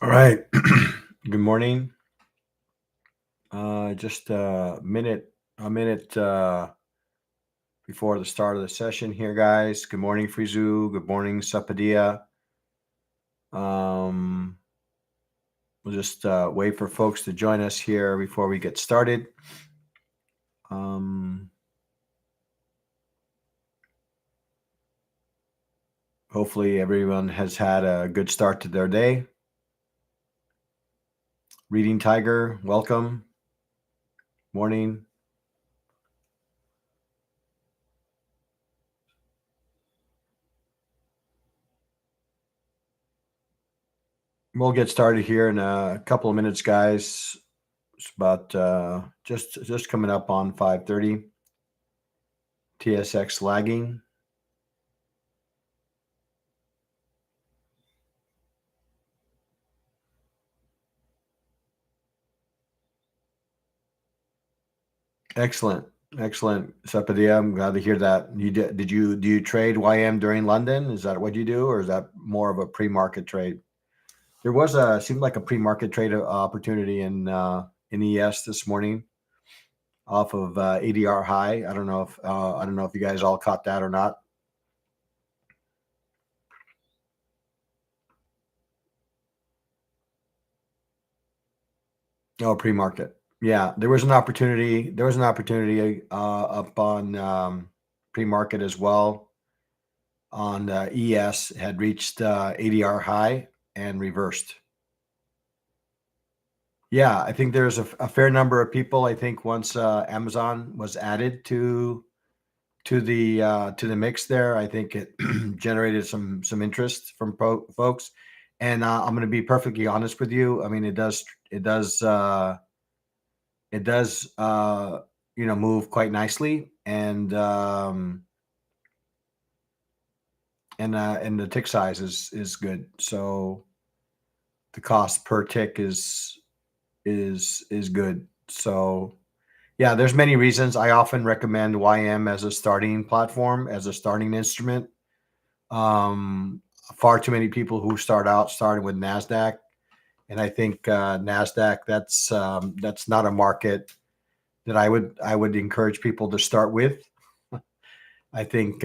All right. Good morning. Just a minute before the start of the session here, guys. Good morning, Frizu. Good morning, Sapadia. Um, we'll just wait for folks to join us here before we get started. Um, Hopefully, everyone has had a good start to their day. Reading Tiger, welcome. Morning. We'll get started here in a couple of minutes, guys. It's about just coming up on 5:30. TSX lagging. Excellent, excellent, Sepadia. I'm glad to hear that. You did you do you trade YM during London? Is that what you do, or is that more of a pre-market trade? There was a seemed like a pre-market trade opportunity in ES this morning off of ADR high. I don't know if you guys all caught that or not. Oh, pre-market. Yeah, there was an opportunity. There was an opportunity up on pre-market as well on ES had reached ADR high and reversed. Yeah, I think there's a fair number of people. I think once Amazon was added to the mix there, I think it generated some interest from folks. And I'm going to be perfectly honest with you. I mean, it does move quite nicely, and the tick size is good. So the cost per tick is good. So yeah, there's many reasons. I often recommend YM as a starting platform, as a starting instrument. Um, Far too many people who start out starting with Nasdaq, and I think Nasdaq that's not a market that I would encourage people to start with. I think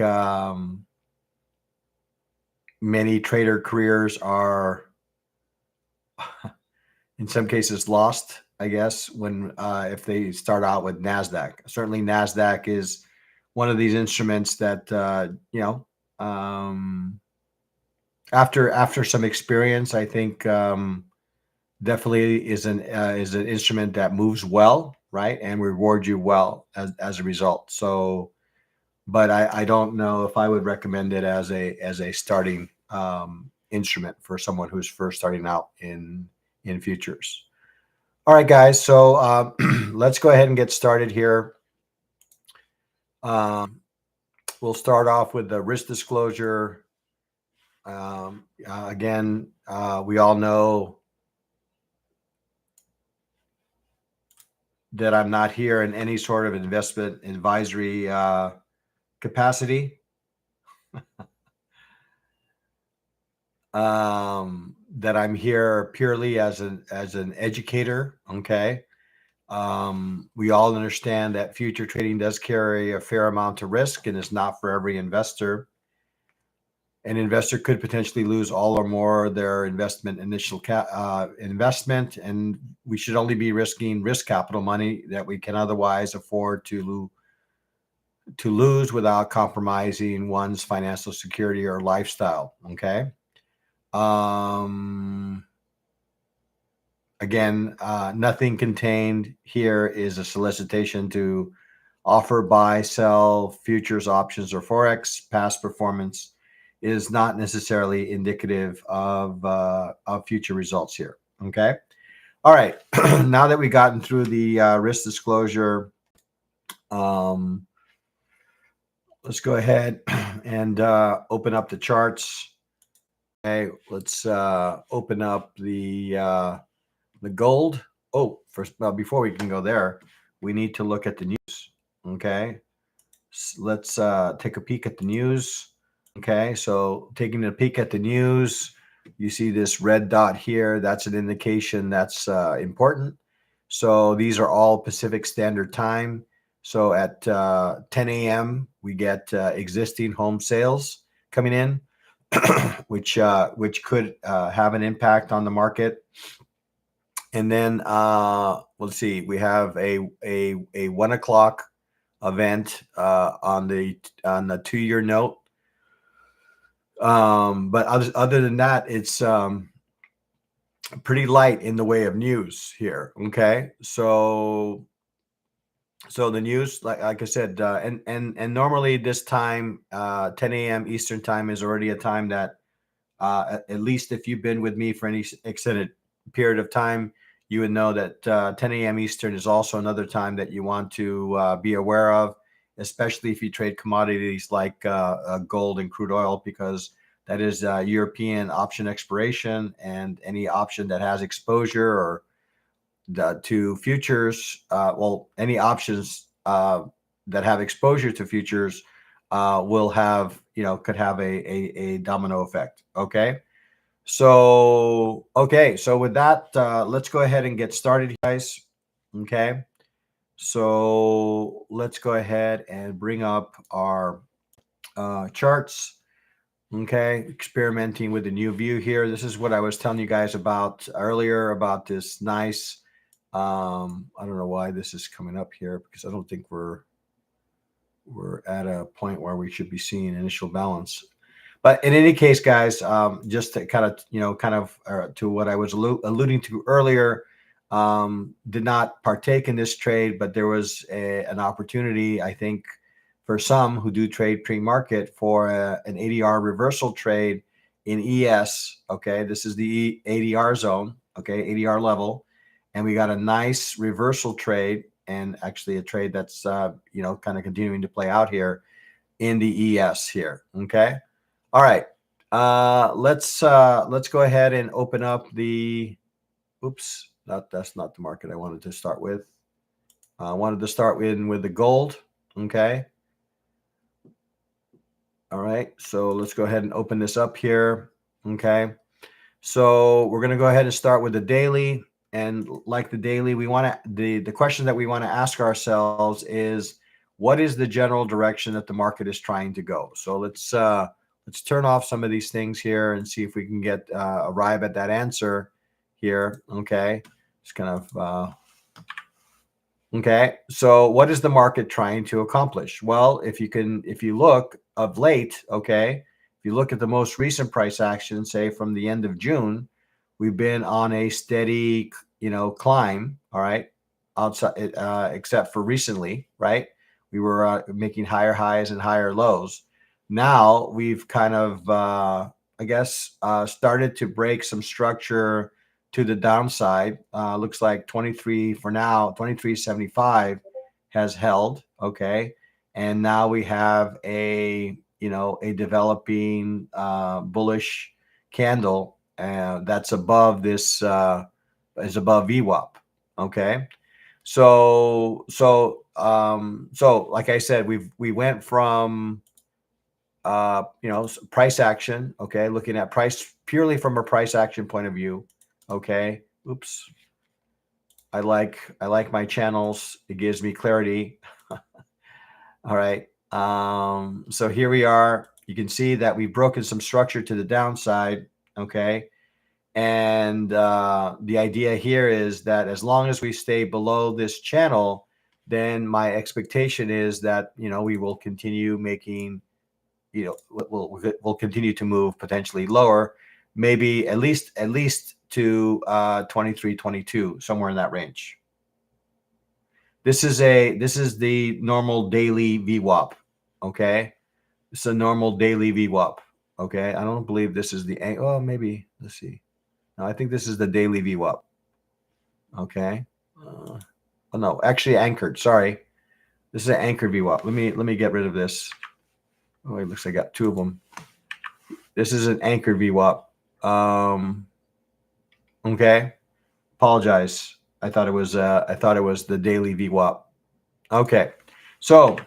many trader careers are in some cases lost, I guess, when if they start out with Nasdaq. Certainly, Nasdaq is one of these instruments that after some experience, I think definitely is an instrument that moves well, right, and rewards you well as a result. So, but I don't know if I would recommend it as a starting instrument for someone who's first starting out in futures. All right, guys. So let's go ahead and get started here. We'll start off with the risk disclosure. Again, we all know that I'm not here in any sort of investment advisory capacity. That I'm here purely as an educator. Okay. We all understand that future trading does carry a fair amount of risk and is not for every investor. An investor could potentially lose all or more of their investment, and we should only be risking risk capital money that we can otherwise afford to lose without compromising one's financial security or lifestyle. Okay. Um, Again, nothing contained here is a solicitation to offer, buy, sell futures, options, or forex. Past performance is not necessarily indicative of future results here. Okay. All right. Now that we've gotten through the risk disclosure, um, let's go ahead and open up the charts. Okay. Let's open up the gold. Oh, first, well, before we can go there, we need to look at the news. Okay. Let's take a peek at the news. Okay. So taking a peek at the news, You see this red dot here. That's an indication that's important. So these are all Pacific Standard Time. So at 10 a.m. we get existing home sales coming in, which could have an impact on the market. And then let's see, we have a 1 o'clock event on the 2-year note. But other than that, it's pretty light in the way of news here. Okay, so the news, like I said, and normally this time, 10 a.m. Eastern time is already a time that, at least if you've been with me for any extended period of time, you would know that 10 a.m. Eastern is also another time that you want to be aware of, especially if you trade commodities like gold and crude oil, because that is European option expiration, and any option that has exposure or to futures, well, any options that have exposure to futures will have, could have a domino effect. Okay. So with that, let's go ahead and get started, guys. Okay. So let's go ahead and bring up our charts. Okay, experimenting with the new view here. This is what I was telling you guys about earlier about this nice. I don't know why this is coming up here, because I don't think we're at a point where we should be seeing initial balance. But in any case, guys, just to kind of to what I was alluding to earlier, did not partake in this trade, but there was an opportunity, I think, for some who do trade pre-market for an ADR reversal trade in ES. Okay, this is the ADR zone. Okay, ADR level, and we got a nice reversal trade, and actually a trade that's kind of continuing to play out here in the ES here. Okay. All right. Let's go ahead and open up the. Oops, that's not the market I wanted to start with. I wanted to start with the gold. Okay. All right. So let's go ahead and open this up here. Okay. So we're going to go ahead and start with the daily. And like the daily, we want to the question that we want to ask ourselves is, what is the general direction that the market is trying to go? So let's turn off some of these things here and see if we can get arrive at that answer here. Okay, just kind of okay. So what is the market trying to accomplish? Well, if you look of late, okay, if you look at the most recent price action, say from the end of June, we've been on a steady, climb. All right, outside, except for recently, right? We were making higher highs and higher lows. Now we've kind of, I guess, started to break some structure to the downside. Looks like 23 for now, 23.75 has held. Okay, and now we have a developing bullish candle that's above this is above VWAP. Okay, so like I said, we went from price action. Okay, looking at price purely from a price action point of view. Okay, oops. I like my channels. It gives me clarity. All right. So here we are. You can see that we've broken some structure to the downside. Okay. And the idea here is that as long as we stay below this channel, then my expectation is that, we will continue making, we'll continue to move potentially lower, maybe at least to 23.22, somewhere in that range. This is the normal daily VWAP. Okay, it's a normal daily VWAP. Okay, I don't believe this is the maybe, let's see. No, I think this is the daily VWAP. Okay. Oh no, actually anchored. Sorry, this is an anchored VWAP. Let me get rid of this. Oh, it looks like I got two of them. This is an anchored VWAP. Okay. Apologize. I thought it was the daily VWAP. Okay. So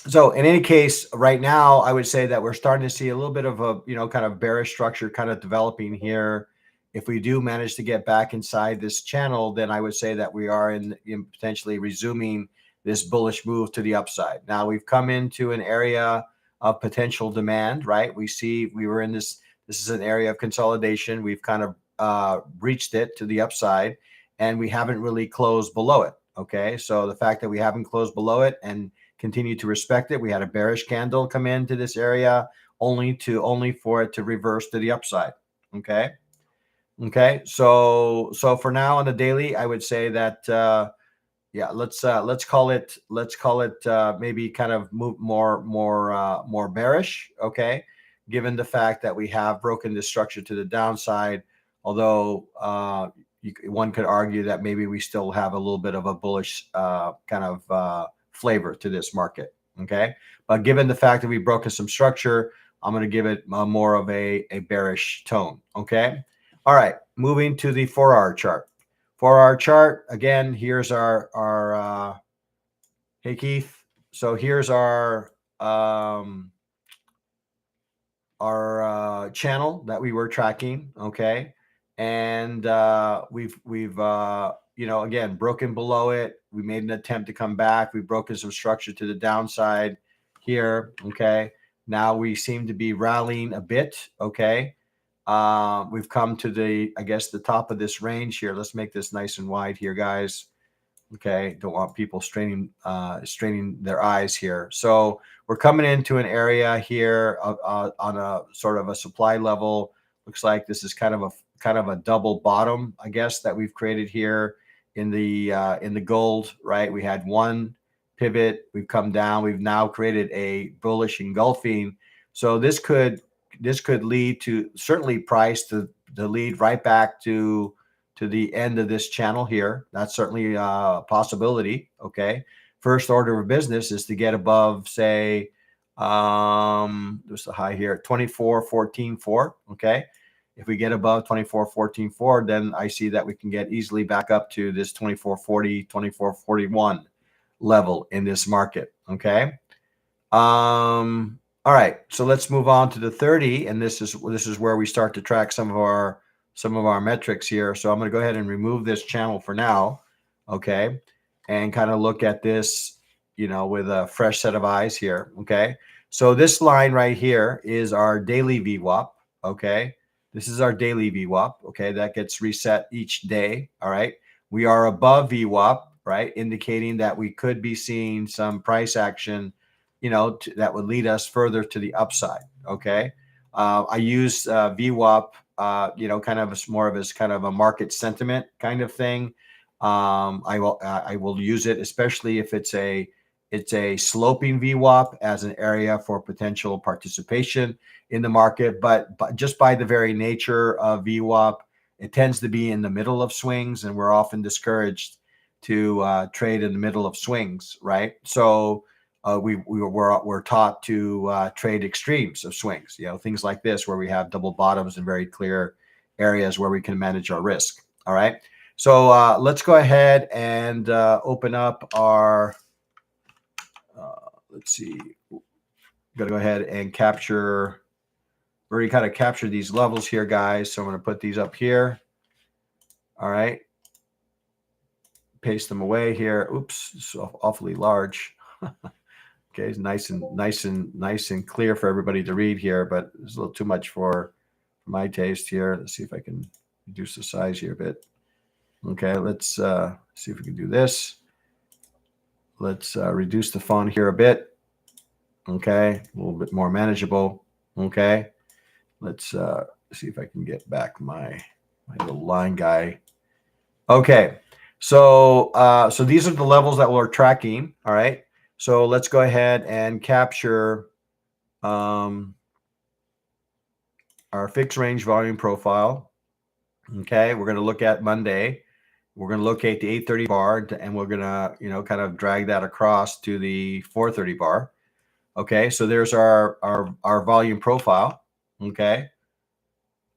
So in any case, right now, I would say that we're starting to see a little bit of a, kind of bearish structure kind of developing here. If we do manage to get back inside this channel, then I would say that we are in potentially resuming this bullish move to the upside. Now we've come into an area of potential demand, right? We see we were in this is an area of consolidation. We've kind of reached it to the upside, and we haven't really closed below it. Okay. So the fact that we haven't closed below it and continue to respect it. We had a bearish candle come into this area only for it to reverse to the upside. Okay. Okay. So for now on the daily, I would say that yeah, let's call it maybe kind of move more bearish. Okay. Given the fact that we have broken this structure to the downside, although one could argue that maybe we still have a little bit of a bullish kind of flavor to this market. Okay. But given the fact that we've broken some structure, I'm going to give it more of a bearish tone. Okay. All right. Moving to the 4-hour chart. For our chart, again, here's our hey Keith. So here's our channel that we were tracking. Okay. And we've again broken below it. We made an attempt to come back. We've broken some structure to the downside here. Okay. Now we seem to be rallying a bit. Okay. We've come to I guess the top of this range here. Let's make this nice and wide here, guys. Okay, don't want people straining their eyes here. So we're coming into an area here on a sort of a supply level. Looks like this is kind of a double bottom, I guess, that we've created here in the gold. Right, we had one pivot, we've come down, we've now created a bullish engulfing. So this could lead to certainly price to lead right back to the end of this channel here. That's certainly a possibility. Okay. First order of business is to get above, say, there's the high here at 24.14.4. Okay. If we get above 24.14.4, then I see that we can get easily back up to this 24.40, 24.41 level in this market. Okay. All right. So let's move on to the 30. And this is where we start to track some of our metrics here. So I'm going to go ahead and remove this channel for now. Okay. And kind of look at this, with a fresh set of eyes here. Okay. So this line right here is our daily VWAP. Okay. This is our daily VWAP. Okay. That gets reset each day. All right. We are above VWAP, right? Indicating that we could be seeing some price action, that would lead us further to the upside. Okay. I use VWAP, kind of more of as kind of a market sentiment kind of thing. I will use it, especially if it's a sloping VWAP as an area for potential participation in the market. But just by the very nature of VWAP, it tends to be in the middle of swings, and we're often discouraged to trade in the middle of swings, right? So we're taught to trade extremes of swings, things like this where we have double bottoms and very clear areas where we can manage our risk. All right. So let's go ahead and open up our, let's see, got to go ahead and capture, we already kind of captured these levels here, guys. So I'm going to put these up here. All right. Paste them away here. Oops, it's awfully large. Okay, it's nice and clear for everybody to read here, but it's a little too much for my taste here. Let's see if I can reduce the size here a bit. Okay, let's see if we can do this. Let's reduce the font here a bit. Okay, a little bit more manageable. Okay, let's see if I can get back my little line guy. Okay, so these are the levels that we're tracking. All right. So let's go ahead and capture our fixed range volume profile. Okay, we're going to look at Monday. We're going to locate the 830 bar, and we're going to, kind of drag that across to the 430 bar. Okay, so there's our volume profile. Okay.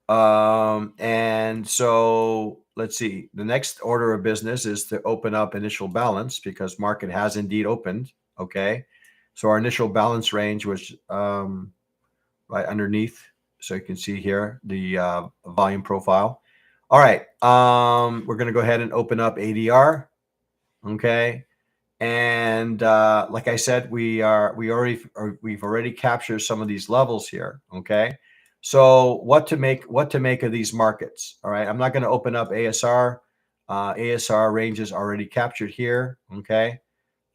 And so let's see. The next order of business is to open up initial balance because market has indeed opened. Okay. So our initial balance range was right underneath. So you can see here the volume profile. All right, we're going to go ahead and open up ADR. Okay, and like I said, we've already captured some of these levels here. Okay, so what to make of these markets? All right, I'm not going to open up ASR. ASR range is already captured here. Okay,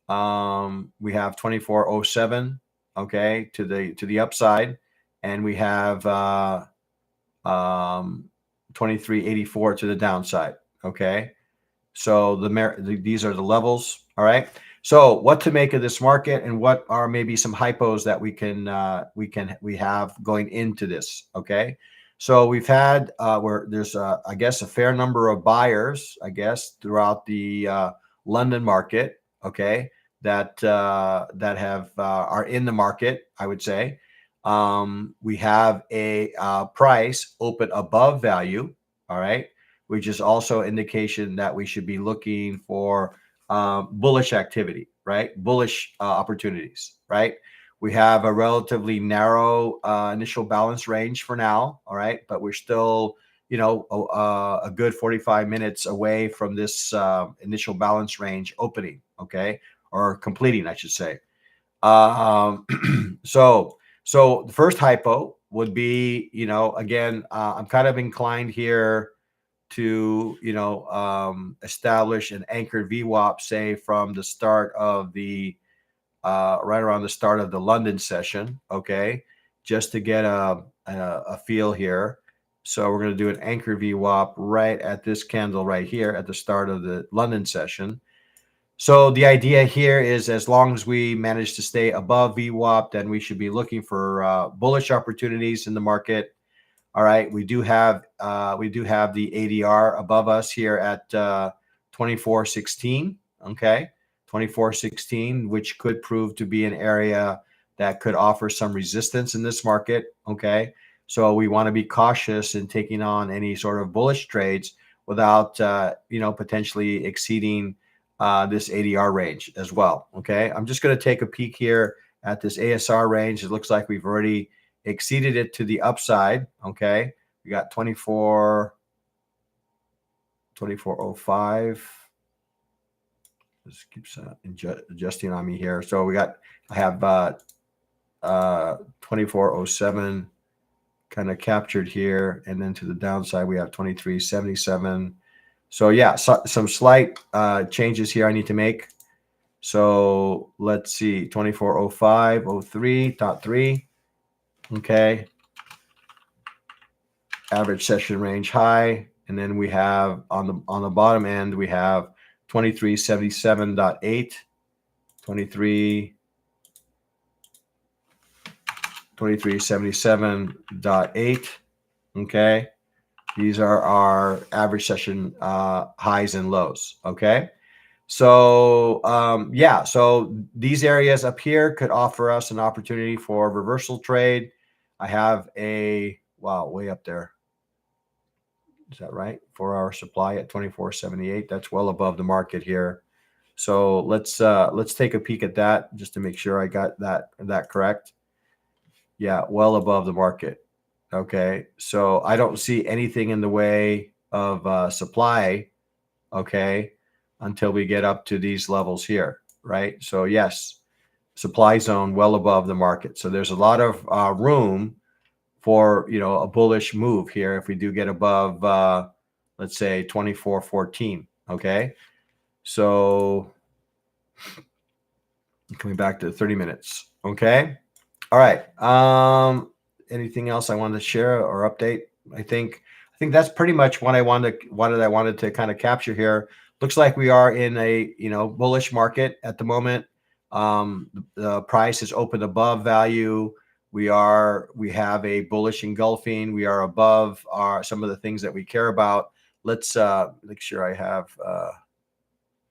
we have 2407. Okay, to the upside, and we have 2384 to the downside. Okay, so these are the levels. All right. So what to make of this market, and what are maybe some hypos that we have going into this? Okay. So we've had where there's I guess a fair number of buyers, I guess, throughout the London market. Okay, that have are in the market, I would say. We have a price open above value. All right, which is also indication that we should be looking for bullish activity, right? Bullish opportunities, right? We have a relatively narrow initial balance range for now, all right, but we're still, a good 45 minutes away from this initial balance range opening, okay, or completing, I should say. Um, so the first hypo would be, again, I'm kind of inclined here to establish an anchored VWAP, say from the start of the right around the start of the London session, okay, just to get a feel here. So we're going to do an anchor VWAP right at this candle right here at the start of the London session. So the idea here is, as long as we manage to stay above VWAP, then we should be looking for bullish opportunities in the market. All right, we do have the ADR above us here at 2416. Okay, 2416, which could prove to be an area that could offer some resistance in this market. Okay, so we want to be cautious in taking on any sort of bullish trades without potentially exceeding this ADR range as well. Okay, I'm just going to take a peek here at this ASR range. It looks like we've already exceeded it to the upside. Okay, we got 2405. This keeps adjusting on me here. So I have 2407 kind of captured here, and then to the downside we have 2377. So yeah, some slight changes here I need to make. So let's see, 2405.03.3. Okay, average session range high, and then we have on the bottom end we have 2377.8, 2377.8. Okay, these are our average session highs and lows. Okay, so so these areas up here could offer us an opportunity for reversal trade. I have a way up there. Is that right? 4-hour supply at 2478. That's well above the market here. So let's take a peek at that just to make sure I got that correct. Yeah, well above the market. Okay, so I don't see anything in the way of supply. Okay, until we get up to these levels here, right? So yes, supply zone well above the market. So there's a lot of room for a bullish move here if we do get above let's say 2414. Okay, so coming back to 30 minutes. Okay, all right, anything else I wanted to share or update? I think that's pretty much what I wanted to kind of capture here. Looks like we are in a bullish market at the moment. The price is open above value. We have a bullish engulfing. We are above some of the things that we care about. Let's make sure I have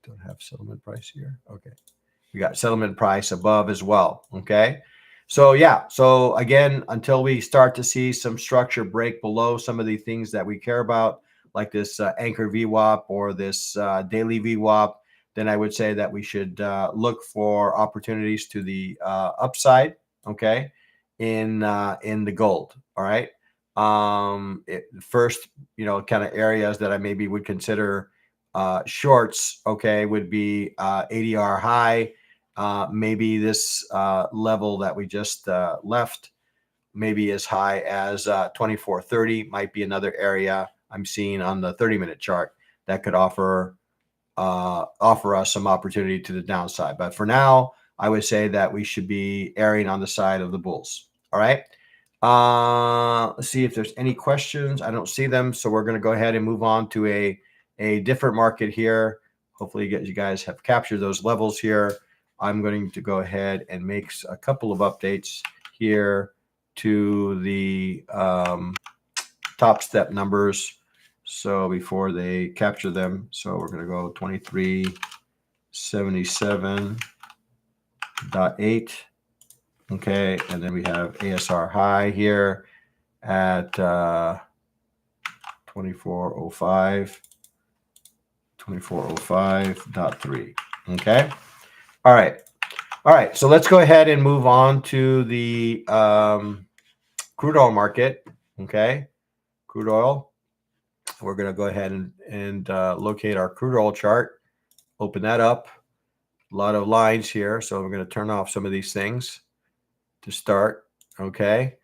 don't have settlement price here. Okay, we got settlement price above as well. Okay, so yeah, so again, until we start to see some structure break below some of the things that we care about, like this anchor VWAP or this daily VWAP, then I would say that we should look for opportunities to the upside, okay, in the gold. All right. First, kind of areas that I maybe would consider shorts, okay, would be ADR high, maybe this level that we just left, maybe as high as 2430 might be another area I'm seeing on the 30-minute chart that could offer us some opportunity to the downside. But for now, I would say that we should be erring on the side of the bulls. All right. Let's see if there's any questions. I don't see them, so we're going to go ahead and move on to a different market here. Hopefully, you guys have captured those levels here. I'm going to go ahead and make a couple of updates here to the top step numbers. So before they capture them, so we're going to go 2377.8. Okay, and then we have ASR high here at 2405, 2405.3. Okay. All right. All right. So let's go ahead and move on to the crude oil market. Okay. Crude oil. We're going to go ahead and locate our crude oil chart, open that up. A lot of lines here. So we're going to turn off some of these things to start. Okay.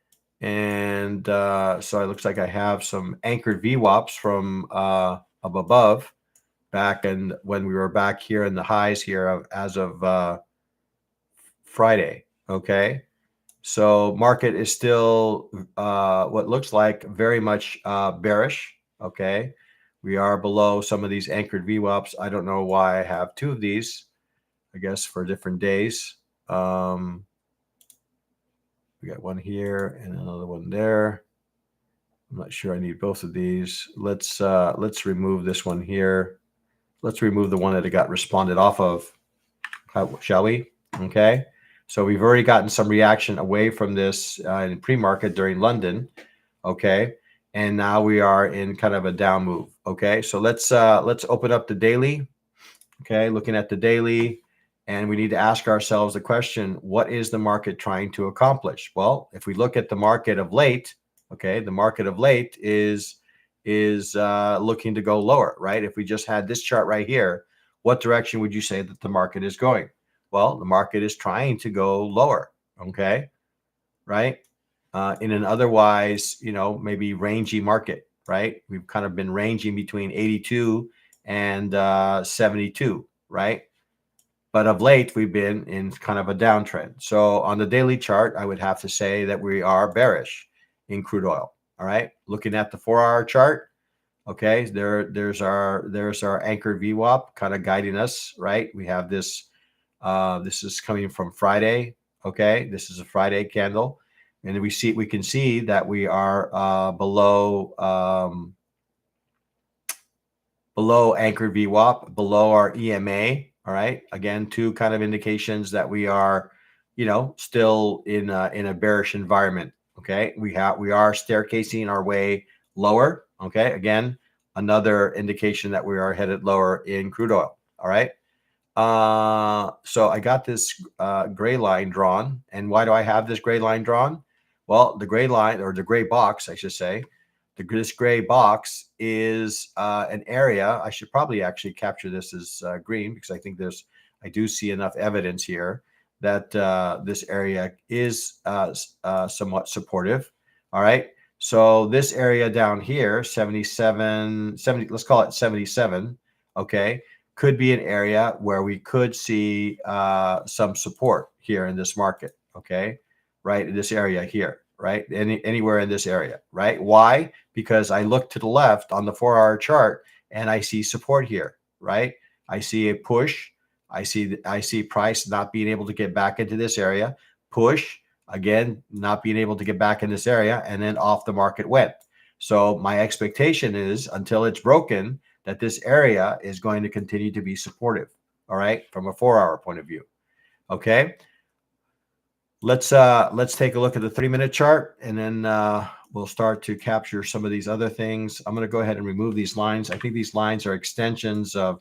And so it looks like I have some anchored VWAPs from up above back, and when we were back here in the highs here as of Friday. Okay. So market is still what looks like very much bearish. Okay. We are below some of these anchored VWAPs. I don't know why I have two of these, I guess for different days. We got one here and another one there. I'm not sure I need both of these. Let's remove this one here. Let's remove the one that it got responded off of, shall we? Okay. So we've already gotten some reaction away from this in pre-market during London. Okay. And now we are in kind of a down move. Okay. So let's open up the daily. Okay. Looking at the daily, and we need to ask ourselves the question, what is the market trying to accomplish? Well, if we look at the market of late, okay, the market of late is looking to go lower, right? If we just had this chart right here, what direction would you say that the market is going? Well, the market is trying to go lower, okay, right? In an otherwise, maybe rangy market, right? We've kind of been ranging between 82 and 72, right? But of late, we've been in kind of a downtrend. So on the daily chart, I would have to say that we are bearish in crude oil. All right. Looking at the 4-hour chart, okay, there's our anchored VWAP kind of guiding us, right? We have this. This is coming from Friday. Okay, this is a Friday candle, and we can see that we are below anchored VWAP, below our EMA. All right. Again, two kind of indications that we are, still in a bearish environment. Okay. We are staircasing our way lower. Okay. Again, another indication that we are headed lower in crude oil. All right. So I got this gray line drawn. And why do I have this gray line drawn? Well, the gray line, or the gray box, I should say, this gray box is an area. I should probably actually capture this as green, because I think I do see enough evidence here that this area is somewhat supportive. All right. So this area down here, 70, let's call it 77. Okay. Could be an area where we could see some support here in this market. Okay. Right. In this area here. Right. Anywhere in this area. Right. Why? Because I look to the left on the 4-hour chart and I see support here. Right. I see a push. I see price not being able to get back into this area. Push again, not being able to get back in this area, and then off the market went. So my expectation is, until it's broken, that this area is going to continue to be supportive. All right. From a 4-hour point of view. Okay. Let's take a look at the 3-minute chart, and then we'll start to capture some of these other things. I'm going to go ahead and remove these lines. I think these lines are extensions of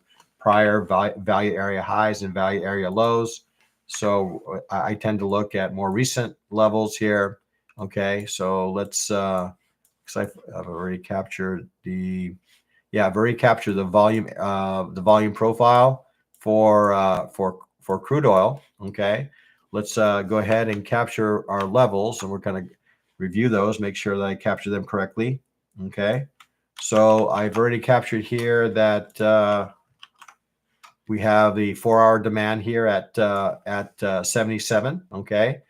prior value area highs and value area lows. So I tend to look at more recent levels here. Okay, so let's because I've already captured I've already captured the volume profile for crude oil. Okay, let's go ahead and capture our levels, and we're going to review those, make sure that I capture them correctly. Okay, so I've already captured here that we have the 4-hour demand here at 77. Okay,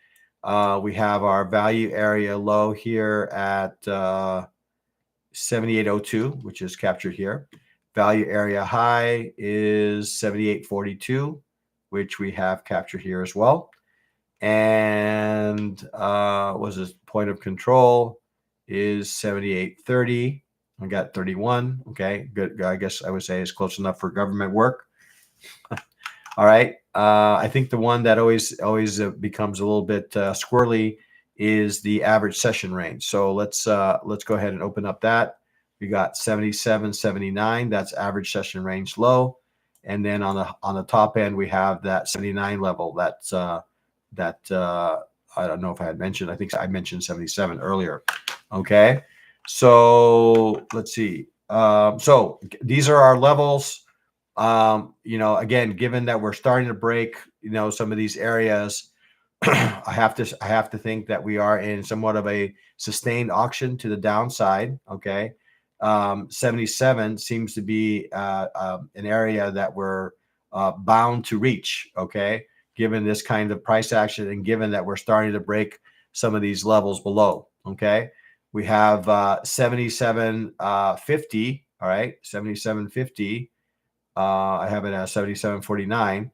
we have our value area low here at 78.02, which is captured here. Value area high is 78.42, which we have captured here as well. And was this point of control is 78.30. I got 31. Okay, good. I guess I would say it's close enough for government work. All right. I think the one that always becomes a little bit squirrely is the average session range. So let's go ahead and open up that. We got 77, 79. That's average session range low, and then on the top end we have that 79 level. That's I don't know if I had mentioned. I think I mentioned 77 earlier. Okay. So let's see. So these are our levels. Again, given that we're starting to break, some of these areas, I have to think that we are in somewhat of a sustained auction to the downside. Okay. 77 seems to be an area that we're bound to reach. Okay. Given this kind of price action and given that we're starting to break some of these levels below. Okay. We have 77.50. All right. 77.50. I have it at 77.49.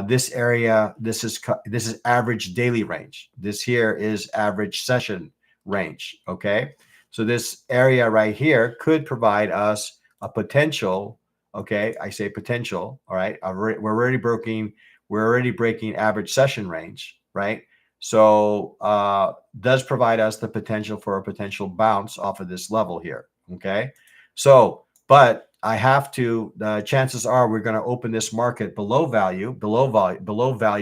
This area, this is average daily range. This here is average session range. Okay, so this area right here could provide us a potential. Okay, I say potential. All right, we're already breaking average session range. Right, so does provide us the potential for a potential bounce off of this level here. Okay, so but I have to, the chances are we're going to open this market below value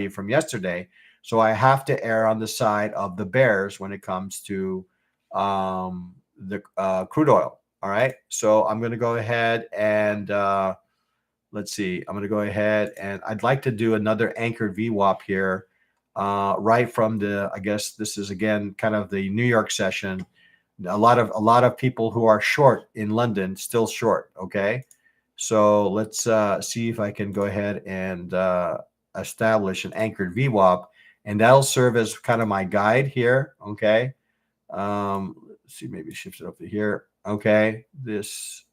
from yesterday. So I have to err on the side of the bears when it comes to the crude oil. All right. So I'm going to go ahead and let's see. I'm going to go ahead and I'd like to do another anchored VWAP here right from I guess this is again kind of the New York session. A lot of people who are short in London still short. Okay, so let's see if I can go ahead and establish an anchored VWAP, and that'll serve as kind of my guide here. Okay, let's see, maybe shift it up to here. Okay, this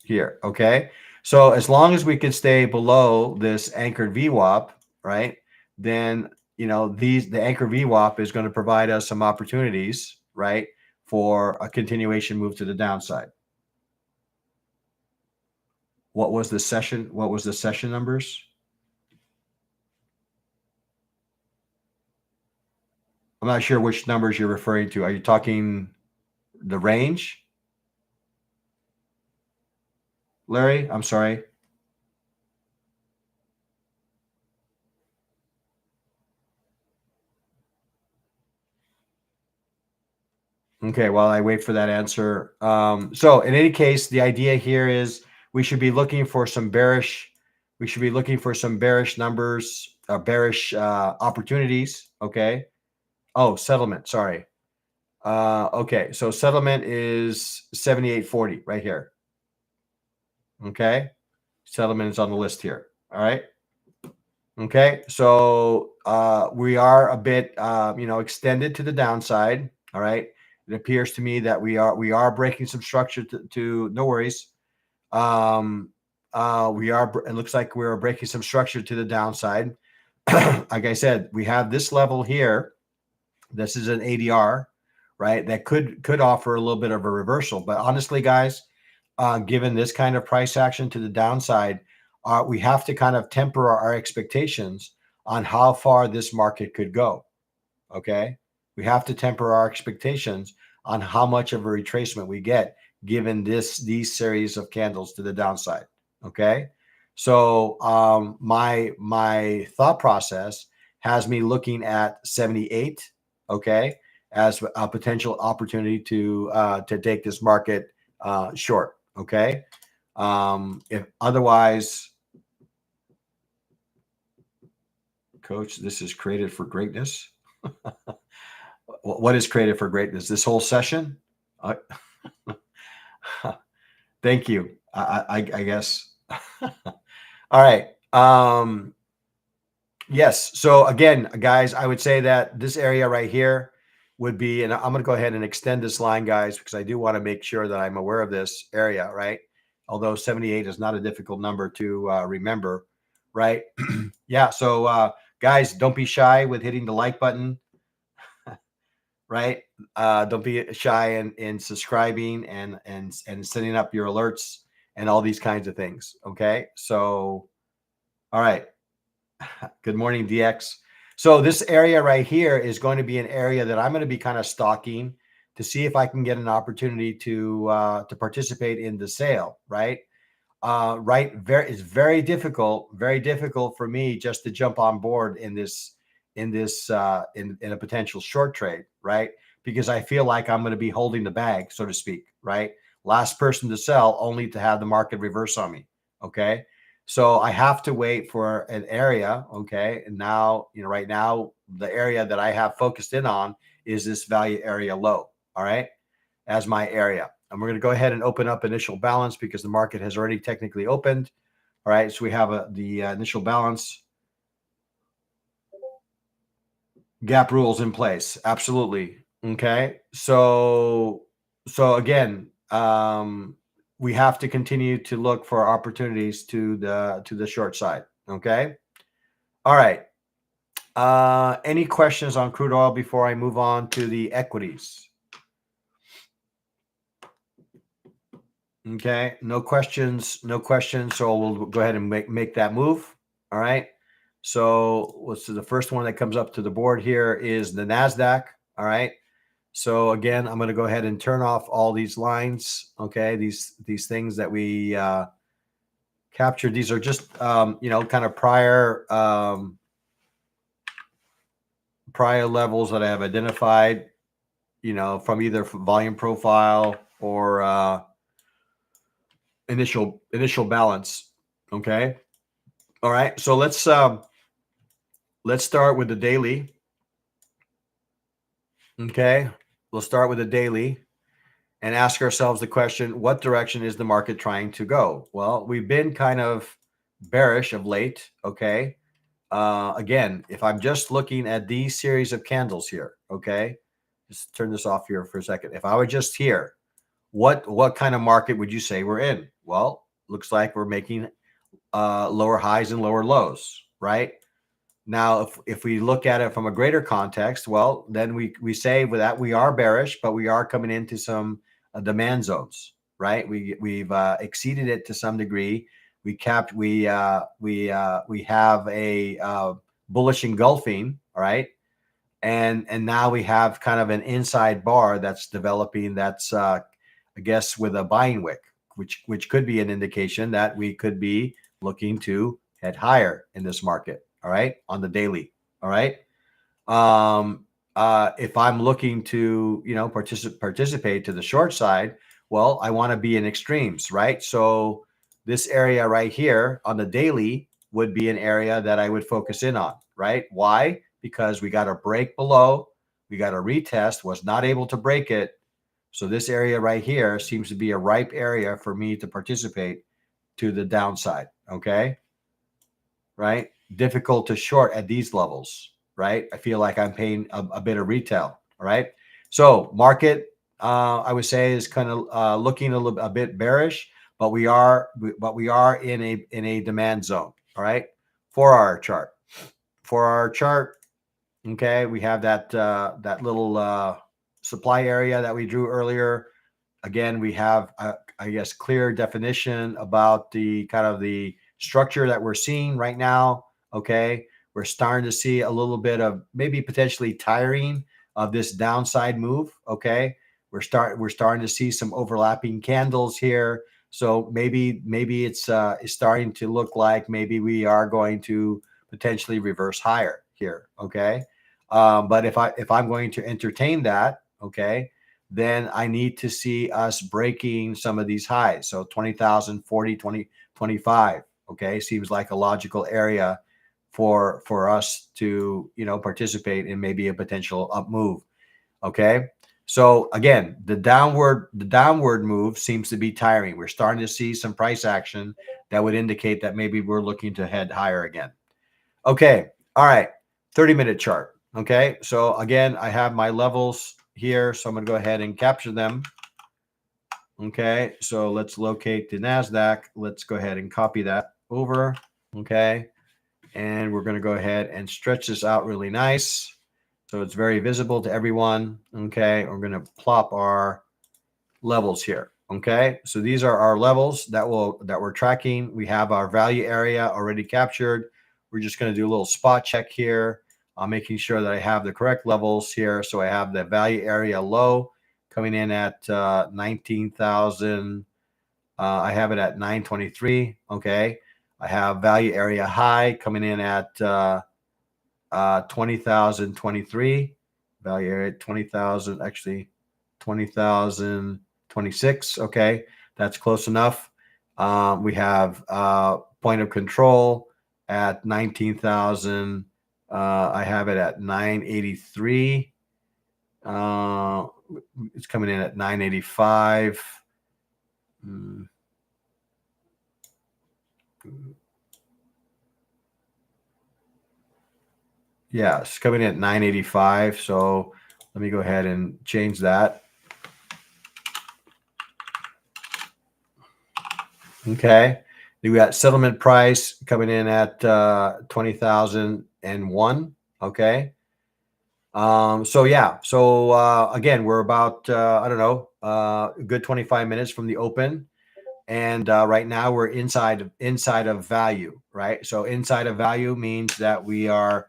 here. Okay, so as long as we can stay below this anchored VWAP, right, then the anchor VWAP is going to provide us some opportunities, right, for a continuation move to the downside. What was the session numbers? I'm not sure which numbers you're referring to. Are you talking the range, Larry? I'm sorry. Okay, while I wait for that answer. So in any case, the idea here is we should be looking for some bearish. We should be looking for some bearish numbers, bearish opportunities. Okay. Oh, settlement. Sorry. Okay, so settlement is 78.40 right here. Okay, settlement is on the list here. All right. Okay, so we are a bit, extended to the downside. All right. It appears to me that we are breaking some structure to no worries. We are. It looks like we are breaking some structure to the downside. Like I said, we have this level here. This is an ADR, right? That could offer a little bit of a reversal. But honestly, guys, given this kind of price action to the downside, we have to kind of temper our expectations on how far this market could go. Okay, we have to temper our expectations on how much of a retracement we get given these series of candles to the downside. Okay. So my thought process has me looking at 78, okay, as a potential opportunity to take this market short. Okay. If otherwise, coach, this is created for greatness. What is created for greatness? This whole session? Uh, thank you. I guess. All right. Yes. So again, guys, I would say that this area right here would be, and I'm going to go ahead and extend this line, guys, because I do want to make sure that I'm aware of this area, right? Although 78 is not a difficult number to remember, right? Yeah. So, guys, don't be shy with hitting the like button, right? Don't be shy in subscribing and setting up your alerts and all these kinds of things. Okay. So, all right. Good morning, DX. So this area right here is going to be an area that I'm going to be kind of stalking to see if I can get an opportunity to participate in the sale. Right, right. It's very difficult for me just to jump on board in a potential short trade. Right, because I feel like I'm going to be holding the bag, so to speak. Right, last person to sell, only to have the market reverse on me. Okay. So I have to wait for an area. Okay. And now, right now, the area that I have focused in on is this value area low. All right. As my area. And we're going to go ahead and open up initial balance because the market has already technically opened. All right. So we have the initial balance gap rules in place. Absolutely. Okay. So again, we have to continue to look for opportunities to the short side. Okay. All right. Any questions on crude oil before I move on to the equities? Okay. No questions. No questions. So we'll go ahead and make that move. All right. So what's the first one that comes up to the board here is the Nasdaq. All right. So again, I'm going to go ahead and turn off all these lines. Okay, these things that we captured. These are just kind of prior levels that I have identified. From either volume profile or initial balance. Okay. All right. So let's start with the daily. Okay. We'll start with the daily and ask ourselves the question, what direction is the market trying to go? Well, we've been kind of bearish of late. Okay. Again, if I'm just looking at these series of candles here, okay, just turn this off here for a second. If I were just here, what kind of market would you say we're in? Well, looks like we're making lower highs and lower lows, right? Now, if we look at it from a greater context, well, then we say that we are bearish, but we are coming into some demand zones, right? We've exceeded it to some degree. We have a bullish engulfing, all right, and now we have kind of an inside bar that's developing. That's I guess with a buying wick, which could be an indication that we could be looking to head higher in this market. All right, on the daily. All right. If I'm looking to participate to the short side, well, I want to be in extremes, right? So this area right here on the daily would be an area that I would focus in on, right? Why? Because we got a break below, we got a retest, was not able to break it. So this area right here seems to be a ripe area for me to participate to the downside. Okay. Right. Difficult to short at these levels. Right. I feel like I'm paying a bit of retail. All right. So market, I would say, is kind of looking a bit bearish, but we are in a demand zone. All right. For our chart. Okay, we have that little supply area that we drew earlier. Again, we have, I guess, clear definition about the kind of the structure that we're seeing right now. Okay, we're starting to see a little bit of maybe potentially tiring of this downside move. Okay, we're starting to see some overlapping candles here. So maybe it's starting to look like maybe we are going to potentially reverse higher here. Okay. But if I'm going to entertain that, okay, then I need to see us breaking some of these highs. So 20,000, 40, 20, 25. Okay. Seems like a logical area for us to, participate in maybe a potential up move. Okay. So again, the downward move seems to be tiring. We're starting to see some price action that would indicate that maybe we're looking to head higher again. Okay. All right. 30-minute chart. Okay. So again, I have my levels here. So I'm going to go ahead and capture them. Okay. So let's locate the NASDAQ. Let's go ahead and copy that over. Okay. And we're going to go ahead and stretch this out really nice. So it's very visible to everyone. Okay. We're going to plop our levels here. Okay. So these are our levels that we're tracking. We have our value area already captured. We're just going to do a little spot check here. I'm making sure that I have the correct levels here. So I have the value area low coming in at 19,000. I have it at 923. Okay. I have value area high coming in at 20,023. Value area 20,000, actually 20,026. Okay. That's close enough. We have point of control at 19,000. I have it at 983. It's coming in at 985. Yeah, it's coming in at 985. So let me go ahead and change that. Okay. We got settlement price coming in at 20,001. Okay. So yeah. So again, we're about I don't know, a good 25 minutes from the open. And right now we're inside of value, right? So inside of value means that we are,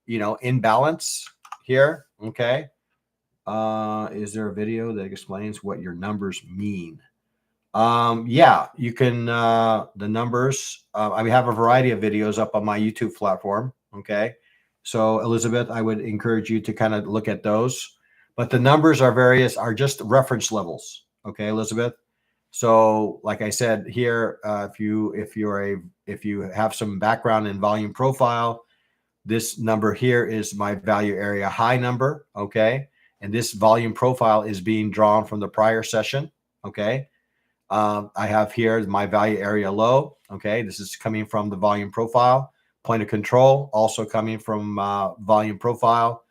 in balance here. Okay. Is there a video that explains what your numbers mean? Yeah, you can, the numbers, I have a variety of videos up on my YouTube platform. Okay. So Elizabeth, I would encourage you to kind of look at those, but the numbers are just reference levels. Okay, Elizabeth. So like I said here, if you have some background in volume profile, this number here is my value area high number. Okay. And this volume profile is being drawn from the prior session. Okay. I have here my value area low. Okay. This is coming from the volume profile. Point of control also coming from volume profile.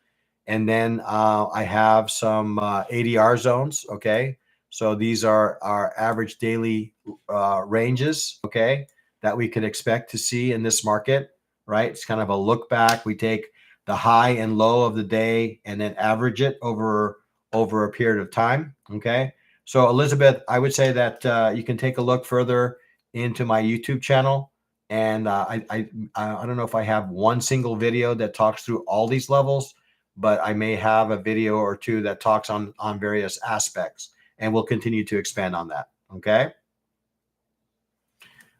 And then I have some ADR zones. Okay. So these are our average daily ranges. Okay. That we could expect to see in this market, right? It's kind of a look back. We take the high and low of the day and then average it over a period of time. Okay. So Elizabeth, I would say that you can take a look further into my YouTube channel. And I don't know if I have one single video that talks through all these levels, but I may have a video or two that talks on various aspects, and we'll continue to expand on that. Okay.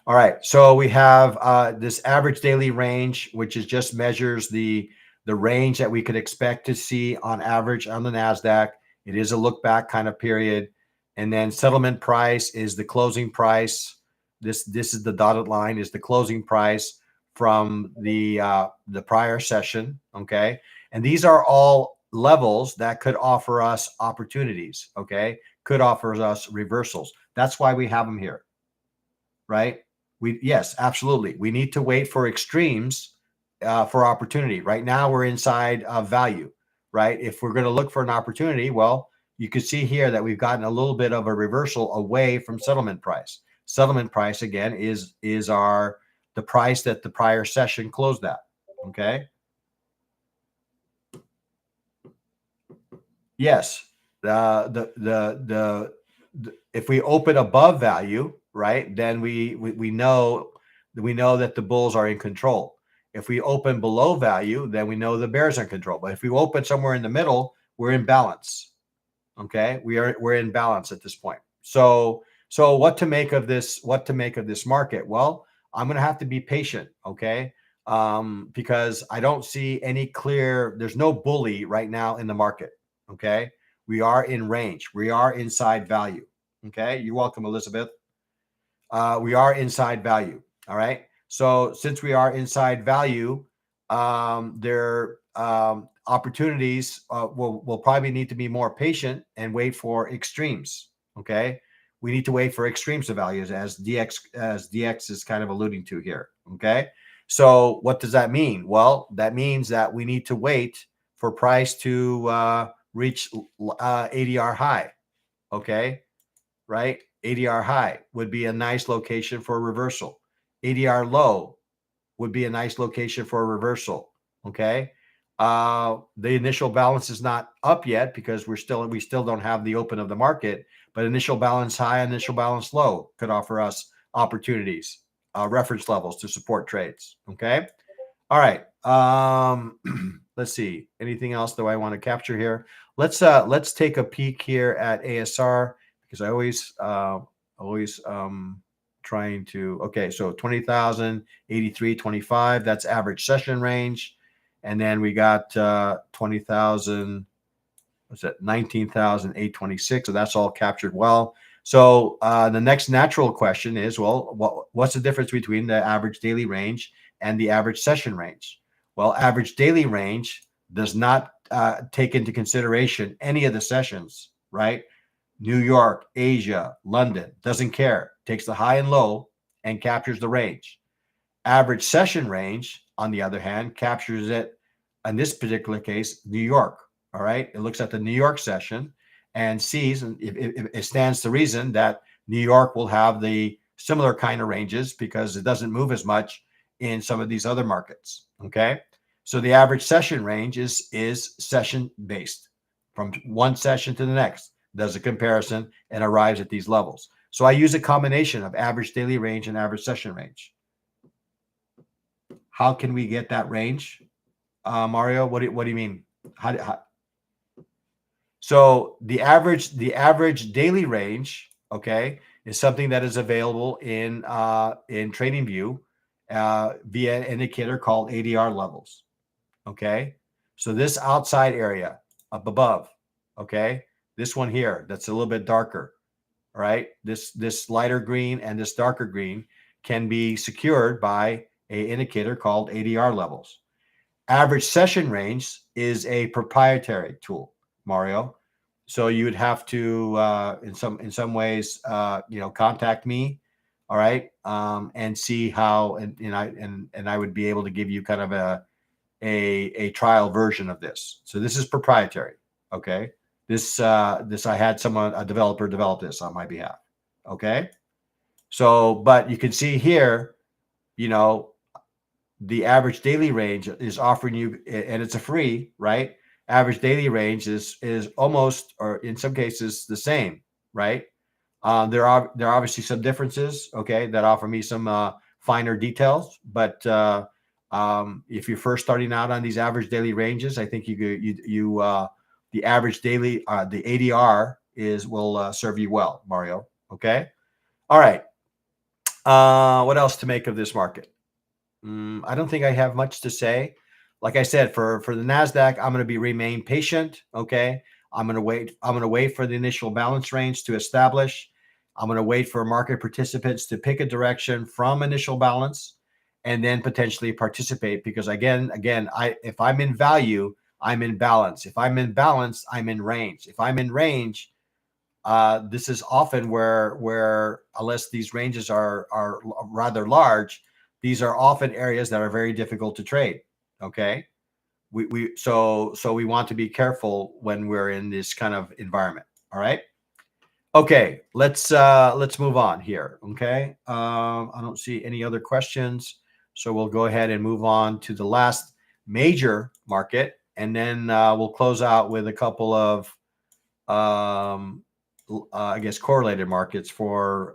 All right. So we have this average daily range, which is just measures the range that we could expect to see on average on the NASDAQ. It is a look back kind of period. And then settlement price is the closing price. This is the dotted line is the closing price from the prior session. Okay. And these are all levels that could offer us opportunities. Okay. Could offer us reversals. That's why we have them here. Right. Yes, absolutely. We need to wait for extremes for opportunity. Right now we're inside of value. Right. If we're going to look for an opportunity, well, you can see here that we've gotten a little bit of a reversal away from settlement price. Settlement price again is the price that the prior session closed at. Okay. Yes. The if we open above value, right, then we know that the bulls are in control. If we open below value, then we know the bears are in control. But if we open somewhere in the middle, we're in balance. Okay, we're in balance at this point. So So what to make of this? What to make of this market? Well, I'm going to have to be patient, okay? Because I don't see any clear. There's no bully right now in the market, okay? We are in range. We are inside value, okay? You're welcome, Elizabeth. We are inside value. All right. So since we are inside value, there opportunities will probably need to be more patient and wait for extremes. Okay. We need to wait for extremes of values as DX is kind of alluding to here. Okay. So what does that mean? Well, that means that we need to wait for price to reach ADR high. Okay, right? ADR high would be a nice location for a reversal. ADR low would be a nice location for a reversal. Okay. The initial balance is not up yet because we still don't have the open of the market, but initial balance high, initial balance low could offer us opportunities, reference levels to support trades. Okay. All right. Let's see. Anything else that I want to capture here? Let's take a peek here at ASR because I always trying to. Okay, so 20,000, 83.25. That's average session range, and then we got 20,000. What's that? 19,826. So that's all captured well. So the next natural question is, well, what's the difference between the average daily range and the average session range? Well, average daily range does not take into consideration any of the sessions, right? New York, Asia, London, doesn't care. Takes the high and low and captures the range. Average session range, on the other hand, captures it, in this particular case, New York. All right. It looks at the New York session and sees, and it stands to reason that New York will have the similar kind of ranges because it doesn't move as much in some of these other markets. Okay. So the average session range is session based from one session to the next, does a comparison and arrives at these levels. So I use a combination of average daily range and average session range. How can we get that range, Mario? What do you mean? How So the average daily range, okay, is something that is available in TradingView via an indicator called ADR levels. Okay, so this outside area up above, okay, this one here that's a little bit darker, all right, this lighter green and this darker green can be secured by a indicator called ADR levels. Average session range is a proprietary tool, Mario. So you would have to, in some ways, contact me, all right, and see how, and I would be able to give you kind of a trial version of this. So this is proprietary, okay. This I had a developer develop this on my behalf, okay. So, but you can see here, you know, the average daily range is offering you, and it's a free, right? Average daily range is almost, or in some cases, the same, right? There are obviously some differences, okay, that offer me some finer details. But if you're first starting out on these average daily ranges, I think the average daily the ADR will serve you well, Mario. Okay, all right. What else to make of this market? I don't think I have much to say. Like I said, for the Nasdaq, I'm going to remain patient. Okay, I'm going to wait. I'm going to wait for the initial balance range to establish. I'm going to wait for market participants to pick a direction from initial balance, and then potentially participate. Because again, if I'm in value, I'm in balance. If I'm in balance, I'm in range. If I'm in range, this is often where unless these ranges are rather large, these are often areas that are very difficult to trade. Okay, so we want to be careful when we're in this kind of environment. All right. Okay, let's move on here. Okay, I don't see any other questions, so we'll go ahead and move on to the last major market, and then we'll close out with a couple of I guess correlated markets for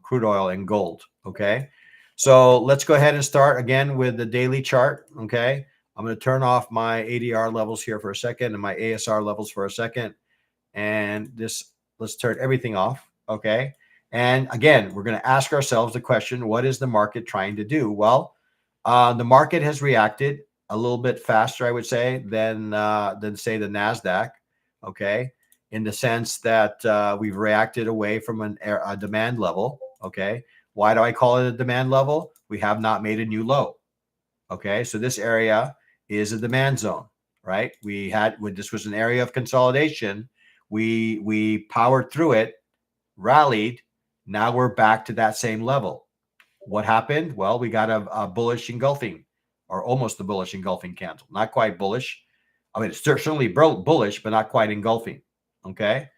crude oil and gold. Okay, so let's go ahead and start again with the daily chart. Okay, I'm going to turn off my ADR levels here for a second and my ASR levels for a second, and let's turn everything off. Okay, And again, we're going to ask ourselves the question, what is the market trying to do? Well, the market has reacted a little bit faster, I would say, than say the Nasdaq. Okay, in the sense that we've reacted away from a demand level. Okay, why do I call it a demand level? We have not made a new low. Okay, so this area is a demand zone, right? We had when this was an area of consolidation, we powered through it, rallied. Now we're back to that same level. What happened? Well, we got a bullish engulfing, or almost a bullish engulfing candle. Not quite bullish. I mean, it's certainly bullish, but not quite engulfing. Okay.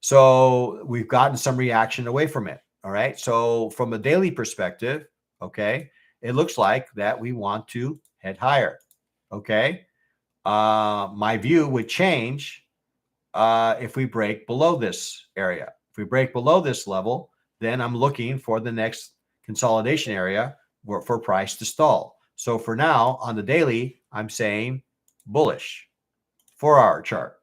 So we've gotten some reaction away from it. All right. So from a daily perspective, okay, it looks like that we want to head higher. Okay. My view would change if we break below this area. If we break below this level, then I'm looking for the next consolidation area for price to stall. So for now, on the daily, I'm saying bullish. 4-hour chart.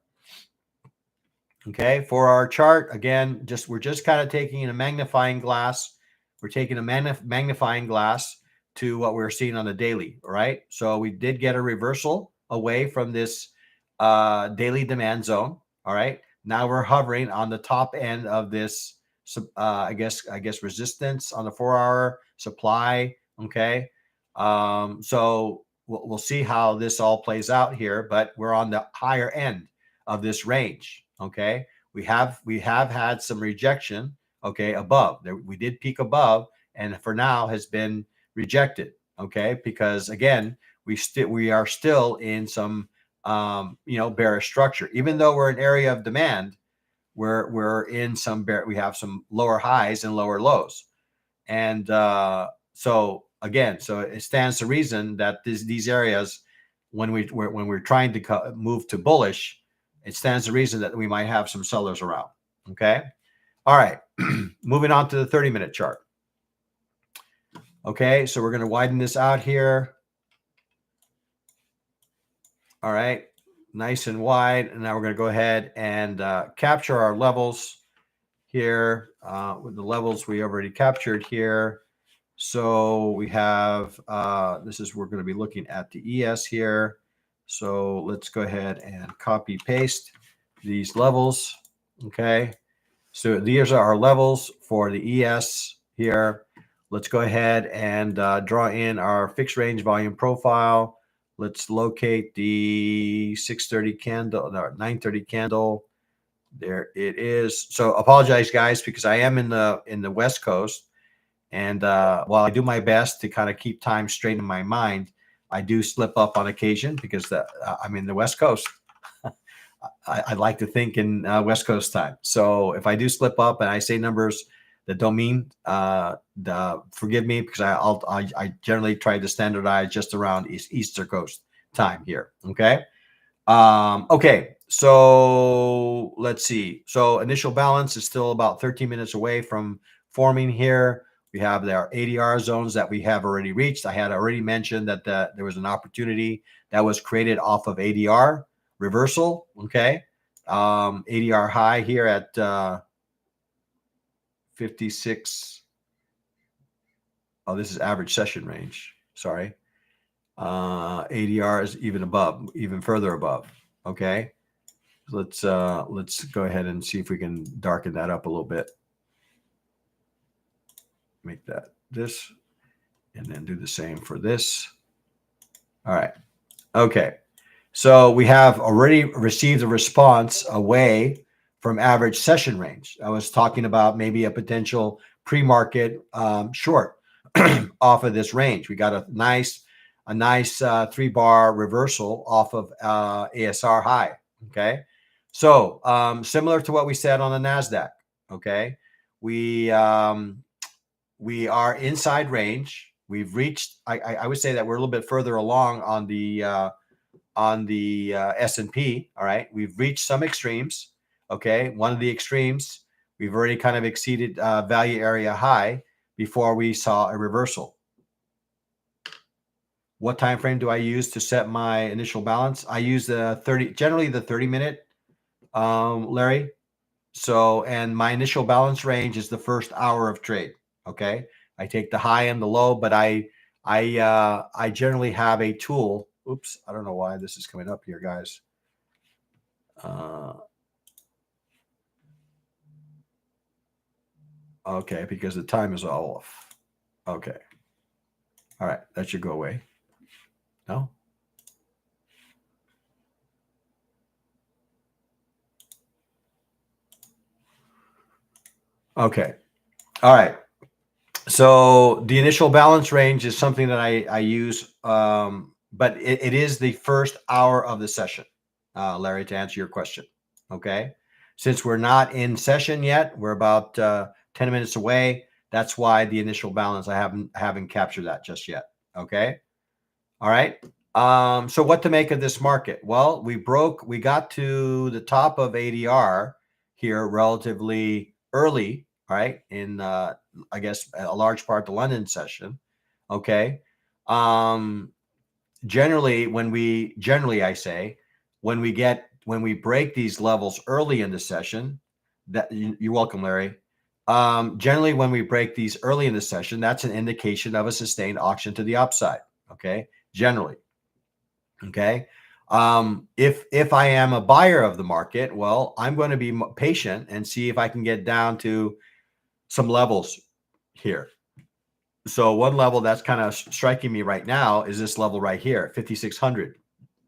Okay, for our chart, again, we're just kind of taking a magnifying glass. We're taking a magnifying glass to what we're seeing on the daily, all right? So we did get a reversal away from this daily demand zone, all right? Now we're hovering on the top end of this, I guess resistance on the 4-hour supply, okay? So we'll see how this all plays out here, but we're on the higher end of this range. Okay, we have had some rejection. Okay, above there, we did peak above, and for now has been rejected. Okay, because again, we are still in some bearish structure. Even though we're an area of demand, we're in some we have some lower highs and lower lows, and so again, so it stands to reason that these areas, when we're trying to move to bullish, it stands to reason that we might have some sellers around. Okay. All right. Moving on to the 30-minute chart. Okay. So we're going to widen this out here. All right. Nice and wide. And now we're going to go ahead and capture our levels here with the levels we already captured here. So we have, we're going to be looking at the ES here. So let's go ahead and copy paste these levels. Okay. So these are our levels for the ES here. Let's go ahead and draw in our fixed range volume profile. Let's locate the 630 candle, no, 930 candle. There it is. So apologize, guys, because I am in the West Coast. And while I do my best to kind of keep time straight in my mind, I do slip up on occasion because I'm in the West Coast. I like to think in West Coast time. So if I do slip up and I say numbers that don't mean, forgive me, because I generally try to standardize just around Eastern Coast time here. Okay. Okay. So let's see. So initial balance is still about 13 minutes away from forming here. We have our ADR zones that we have already reached. I had already mentioned that there was an opportunity that was created off of ADR reversal. Okay. ADR high here at 56. Oh, this is average session range. Sorry. ADR is even further above. Okay. Let's go ahead and see if we can darken that up a little bit. Make that this, and then do the same for this. All right. Okay. So we have already received a response away from average session range. I was talking about maybe a potential pre-market short off of this range. We got a nice 3-bar reversal off of ASR high. Okay. So similar to what we said on the NASDAQ. Okay. We are inside range. We've reached, I would say that we're a little bit further along on the S&P. All right. We've reached some extremes. Okay. One of the extremes, we've already kind of exceeded value area high before we saw a reversal. What time frame do I use to set my initial balance? I use generally the 30-minute, Larry. So, and my initial balance range is the first hour of trade. Okay. I take the high and the low, but I generally have a tool. Oops. I don't know why this is coming up here, guys. Uh, okay. Because the time is all off. Okay. All right. That should go away. No? Okay. All right. So the initial balance range is something that I use, but it is the first hour of the session, Larry, to answer your question. Okay. Since we're not in session yet, we're about 10 minutes away. That's why the initial balance, I haven't captured that just yet. Okay. All right. So what to make of this market? Well, we got to the top of ADR here relatively early, right? In I guess a large part the London session. Okay. Um, generally I say when we break these levels early in the session, you're welcome, Larry. Generally when we break these early in the session, that's an indication of a sustained auction to the upside. Okay. Generally. Okay. If I am a buyer of the market, well, I'm going to be patient and see if I can get down to some levels here. So one level that's kind of striking me right now is this level right here, 5,600.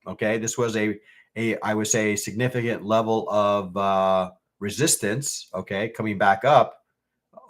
Okay, this was a I would say a significant level of resistance. Okay, coming back up.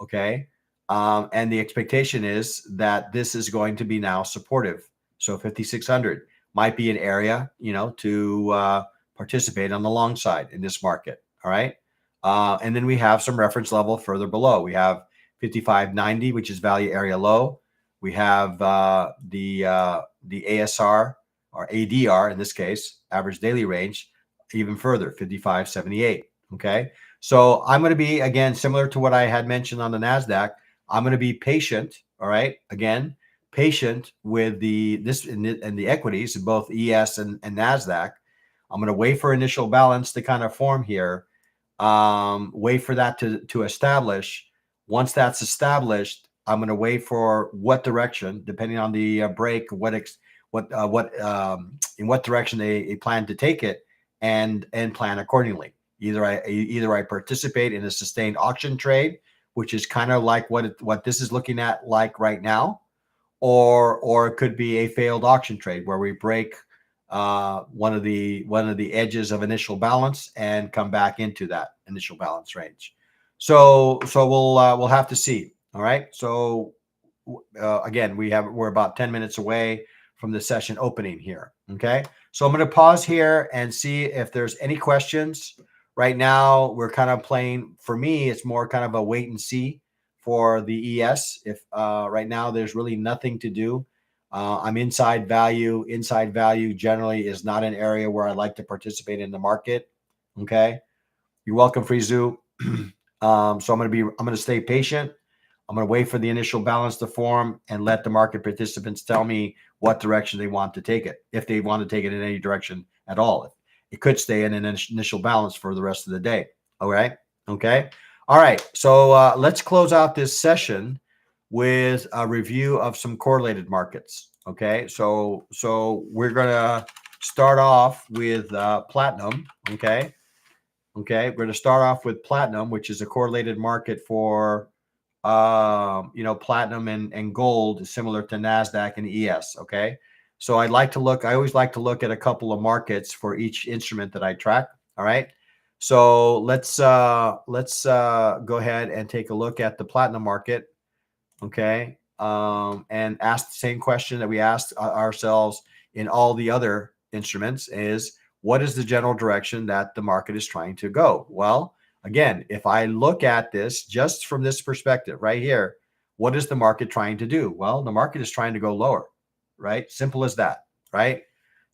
Okay, and the expectation is that this is going to be now supportive. So 5,600 might be an area, to participate on the long side in this market. All right, and then we have some reference level further below. We have 5590, which is value area low. We have the ASR or ADR in this case, average daily range, even further, 5578. Okay. So I'm going to be, again, similar to what I had mentioned on the NASDAQ, I'm going to be patient. All right. Again, patient with this and the equities, both ES and NASDAQ. I'm going to wait for initial balance to kind of form here. Wait for that to establish. Once that's established, I'm going to wait for what direction, depending on the break, in what direction they plan to take it, and plan accordingly. Either I participate in a sustained auction trade, which is kind of like what this is looking at like right now, or it could be a failed auction trade where we break one of the edges of initial balance and come back into that initial balance range. So we'll have to see. All right. So again, we're about 10 minutes away from the session opening here. Okay. So I'm going to pause here and see if there's any questions. Right now, we're kind of playing, for me, it's more kind of a wait and see for the ES. If right now there's really nothing to do. I'm inside value. Inside value generally is not an area where I like to participate in the market. Okay. You're welcome, Frizu. So I'm going to stay patient. I'm going to wait for the initial balance to form and let the market participants tell me what direction they want to take it, if they want to take it in any direction at all. It could stay in an initial balance for the rest of the day. All right. Okay. All right. So let's close out this session with a review of some correlated markets. Okay. So we're going to start off with platinum. Okay. Okay. We're going to start off with platinum, which is a correlated market for platinum and gold is similar to NASDAQ and ES. Okay. So I always like to look at a couple of markets for each instrument that I track. All right. So let's go ahead and take a look at the platinum market. Okay. And ask the same question that we asked ourselves in all the other instruments is, what is the general direction that the market is trying to go? Well, again, if I look at this just from this perspective right here, what is the market trying to do? Well, the market is trying to go lower, right? Simple as that, right?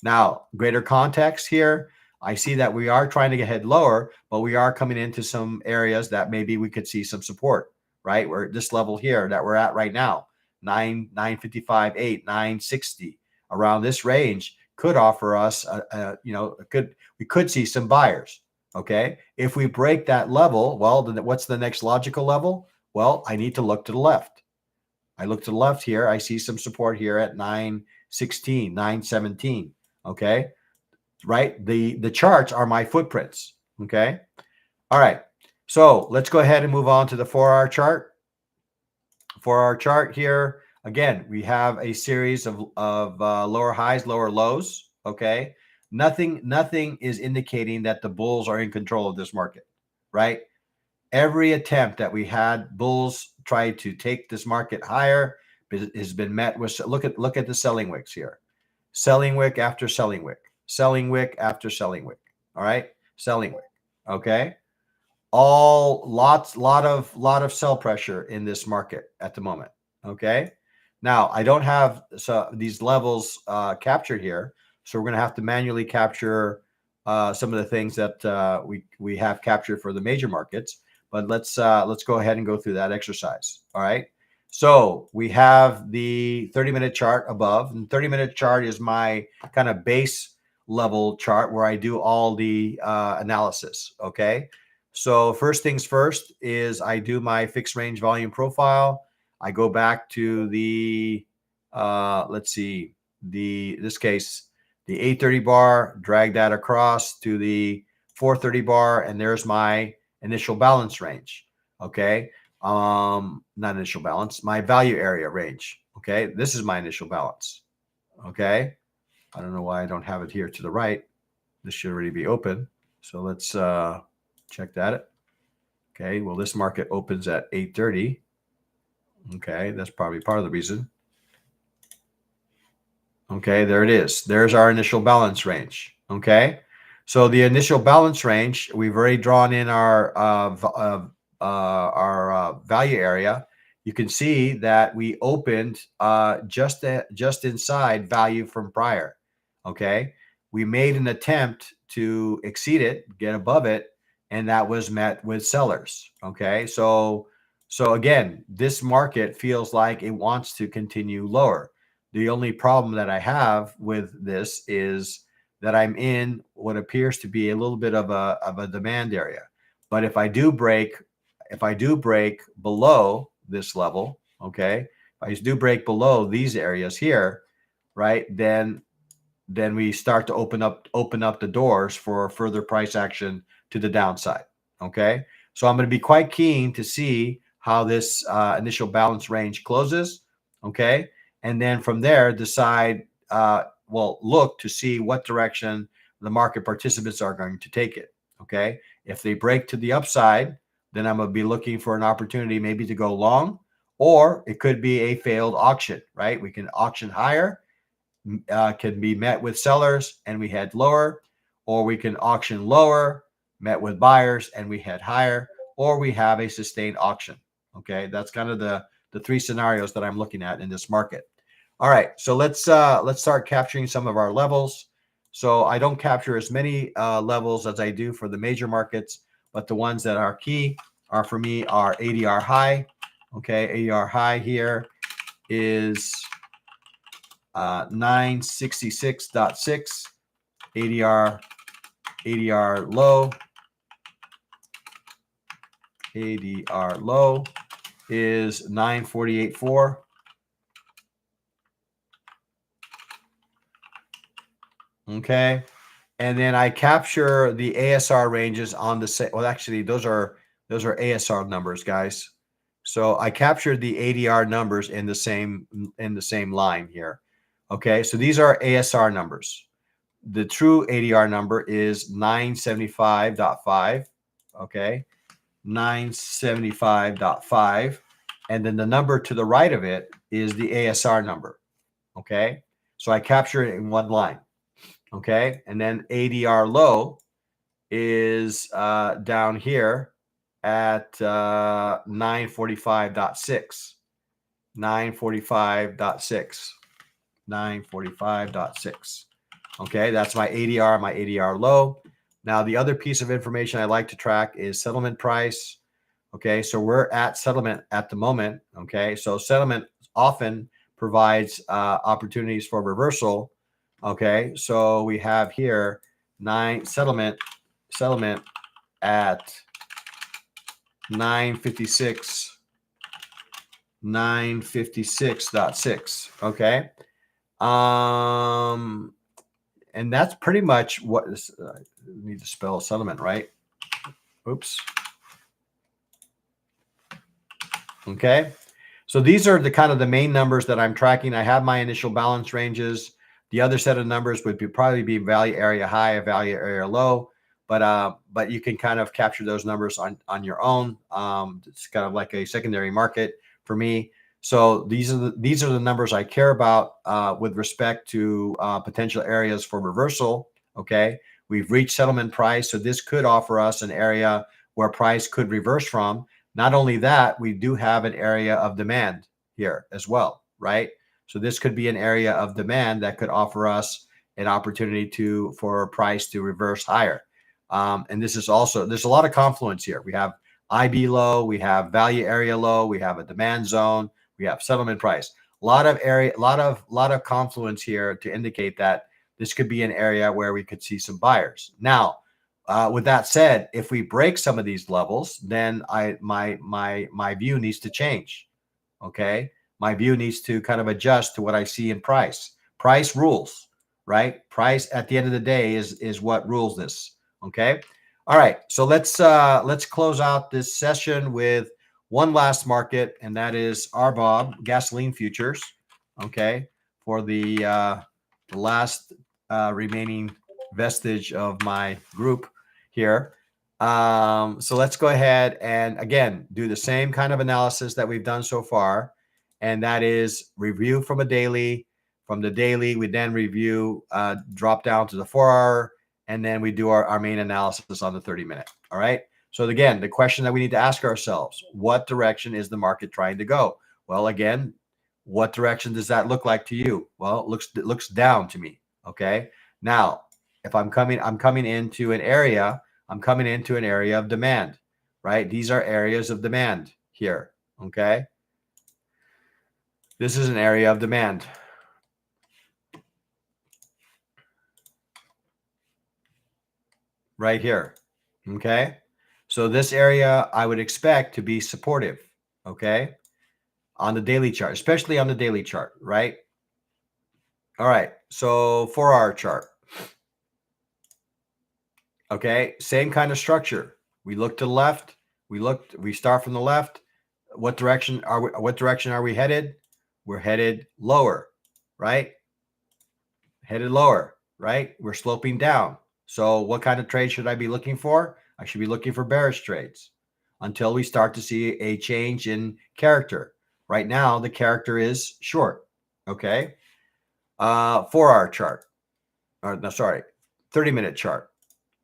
Now, greater context here, I see that we are trying to head lower, but we are coming into some areas that maybe we could see some support, right? We're at this level here that we're at right now, 955, 8, 960, around this range could offer us, we could see some buyers. Okay. If we break that level, well, then what's the next logical level? Well, I need to look to the left. I look to the left here. I see some support here at 916, 917. Okay. Right. The charts are my footprints. Okay. All right. So let's go ahead and move on to the 4-hour chart. For our chart here, again, we have a series of lower highs, lower lows. Okay. Nothing is indicating that the bulls are in control of this market, right? Every attempt that we had, bulls try to take this market higher, has been met with, look at the selling wicks here. Selling wick after selling wick, selling wick after selling wick. All right. Selling wick. Okay. Lot of sell pressure in this market at the moment. Okay. Now I don't have these levels captured here, so we're going to have to manually capture some of the things that we have captured for the major markets. But let's go ahead and go through that exercise. All right. So we have the 30-minute chart above, and 30-minute chart is my kind of base level chart where I do all the analysis. Okay. So first things first is I do my fixed range volume profile. I go back to the, let's see, this case, the 830 bar, drag that across to the 430 bar, and there's my initial balance range. Okay. Not initial balance, my value area range. Okay. This is my initial balance. Okay. I don't know why I don't have it here to the right. This should already be open. So let's check that. Okay, well, this market opens at 8:30. Okay, that's probably part of the reason. Okay, there it is. There's our initial balance range. Okay, so the initial balance range, we've already drawn in our value area. You can see that we opened just inside value from prior. Okay, we made an attempt to exceed it, get above it, and that was met with sellers. Okay, so again, this market feels like it wants to continue lower. The only problem that I have with this is that I'm in what appears to be a little bit of a demand area. But if I do break below this level, okay, if I do break below these areas here, right, then we start to open up the doors for further price action to the downside. Okay, so I'm going to be quite keen to see how this initial balance range closes. Okay, and then from there decide. Look to see what direction the market participants are going to take it. Okay, if they break to the upside, then I'm going to be looking for an opportunity maybe to go long, or it could be a failed auction. Right, we can auction higher. Can be met with sellers and we head lower, or we can auction lower, met with buyers and we head higher, or we have a sustained auction. Okay, that's kind of the three scenarios that I'm looking at in this market. All right, so let's start capturing some of our levels. So I don't capture as many levels as I do for the major markets, but the ones that are key are for me are ADR high. Okay, ADR high here is 966.6. ADR low. ADR low is 948.4. Okay, and then I capture the ASR ranges on the same. Well, actually, those are ASR numbers, guys. So I captured the ADR numbers in the same line here. Okay, so these are ASR numbers. The true ADR number is 975.5. Okay, 975.5, and then the number to the right of it is the ASR number. Okay, so I capture it in one line. Okay, and then ADR low is down here at 945.6. 945.6. 945.6. Okay, that's my ADR low. Now, the other piece of information I like to track is settlement price. Okay, so we're at settlement at the moment. Okay, so settlement often provides opportunities for reversal. Okay, so we have here settlement at 956.6. Okay. And that's pretty much what is, need to spell settlement, right? Oops. Okay. So these are the kind of the main numbers that I'm tracking. I have my initial balance ranges. The other set of numbers would probably be value area high, a value area low, but you can kind of capture those numbers on your own. It's kind of like a secondary market for me. So these are the numbers I care about with respect to potential areas for reversal. Okay, we've reached settlement price, so this could offer us an area where price could reverse from. Not only that, we do have an area of demand here as well, right? So this could be an area of demand that could offer us an opportunity for price to reverse higher. And this is also, there's a lot of confluence here. We have IB low, we have value area low, we have a demand zone, we have settlement price. A lot of confluence here to indicate that this could be an area where we could see some buyers. Now, with that said, if we break some of these levels, then my view needs to change. Okay, my view needs to kind of adjust to what I see in price. Price rules, right? Price at the end of the day is what rules this. Okay. All right. So let's close out this session with one last market, and that is RBOB gasoline futures. Okay, for the last remaining vestige of my group here. So let's go ahead and again do the same kind of analysis that we've done so far, and that is review from a daily. From the daily, we then review, drop down to the 4-hour, and then we do our main analysis on the 30-minute. All right. So again, the question that we need to ask ourselves: what direction is the market trying to go? Well, again, what direction does that look like to you? Well, it looks down to me. Okay. Now, if I'm coming into an area. I'm coming into an area of demand, right? These are areas of demand here, okay? This is an area of demand. Right here, okay? So this area I would expect to be supportive, okay? On the daily chart, especially on the daily chart, right? All right, so 4-hour chart. Okay, same kind of structure. We look to the left. We start from the left. What direction are we headed? We're headed lower, right? Headed lower, right? We're sloping down. So what kind of trade should I be looking for? I should be looking for bearish trades until we start to see a change in character. Right now, the character is short, okay? 4-hour chart, or no, sorry, 30-minute chart.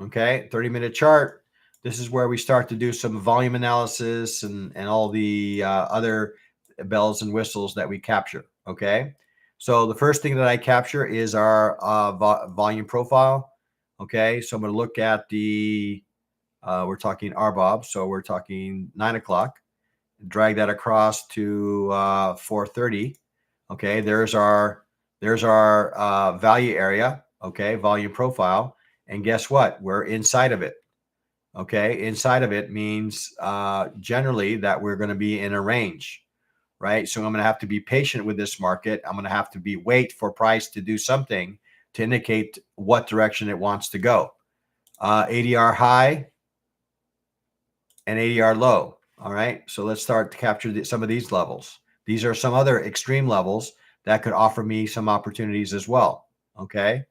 Okay, 30-minute chart. This is where we start to do some volume analysis and all the other bells and whistles that we capture. Okay, so the first thing that I capture is our volume profile. Okay, so I'm going to look at the, we're talking RBOB, so we're talking 9 o'clock. Drag that across to 4:30. Okay, there's our value area. Okay, volume profile. And guess what? We're inside of it. Okay. Inside of it means generally that we're going to be in a range, right? So I'm going to have to be patient with this market. I'm going to have to wait for price to do something to indicate what direction it wants to go. ADR high and ADR low. All right. So let's start to capture some of these levels. These are some other extreme levels that could offer me some opportunities as well. Okay.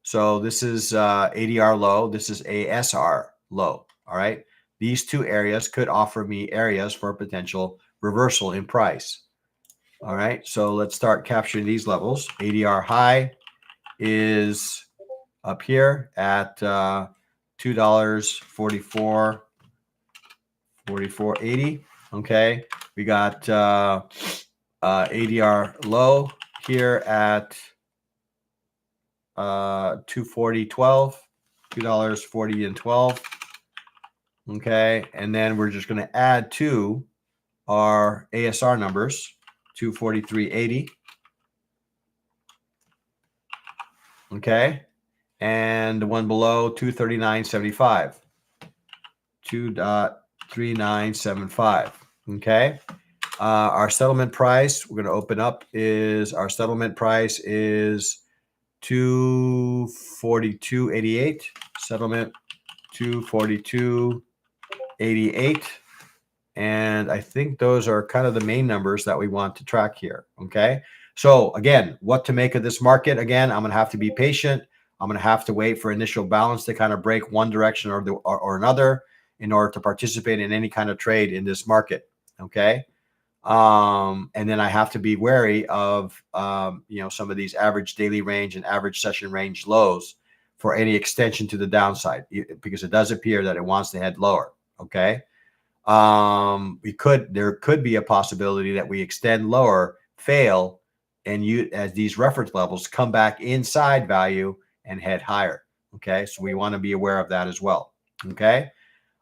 So this is ADR low. This is ASR low. All right. These two areas could offer me areas for potential reversal in price. All right. So let's start capturing these levels. ADR high is up here at $2.44.80. Okay. We got ADR low here at $2.40.12, $2.40.12. Okay, and then we're just going to add to our ASR numbers, 243.80. Okay, and the one below, 239.75. 2.3975. Okay. Our settlement price, we're going to open up, is our settlement price is 242.88. Settlement 242.88. And I think those are kind of the main numbers that we want to track here. Okay. So again, what to make of this market? Again, I'm going to have to be patient. I'm going to have to wait for initial balance to kind of break one direction or another in order to participate in any kind of trade in this market. Okay. And then I have to be wary of, some of these average daily range and average session range lows for any extension to the downside, because it does appear that it wants to head lower. Okay. There could be a possibility that we extend lower, fail, and as these reference levels come back inside value and head higher. Okay. So we want to be aware of that as well. Okay.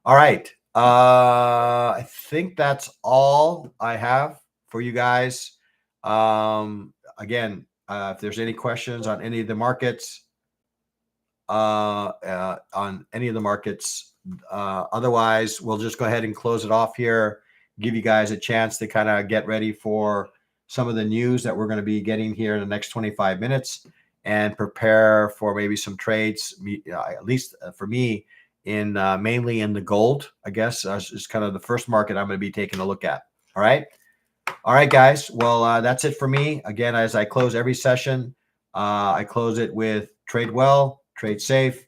All right. I think that's all I have for you guys. Again, if there's any questions on any of the markets, otherwise, we'll just go ahead and close it off here. Give you guys a chance to kind of get ready for some of the news that we're going to be getting here in the next 25 minutes and prepare for maybe some trades, at least for me, in mainly in the gold, I guess, is kind of the first market I'm going to be taking a look at. All right. All right, guys. Well, that's it for me. Again, as I close every session, I close it with trade well, trade safe,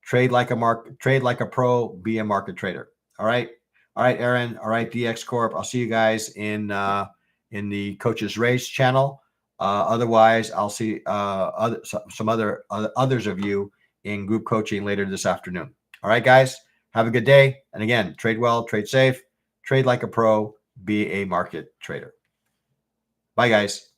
trade like a pro, be a market trader. All right. All right, Aaron. All right, DX Corp. I'll see you guys in the Coach's Race channel. Otherwise, I'll see others of you in group coaching later this afternoon. All right, guys. Have a good day. And again, trade well, trade safe, trade like a pro, be a market trader. Bye, guys.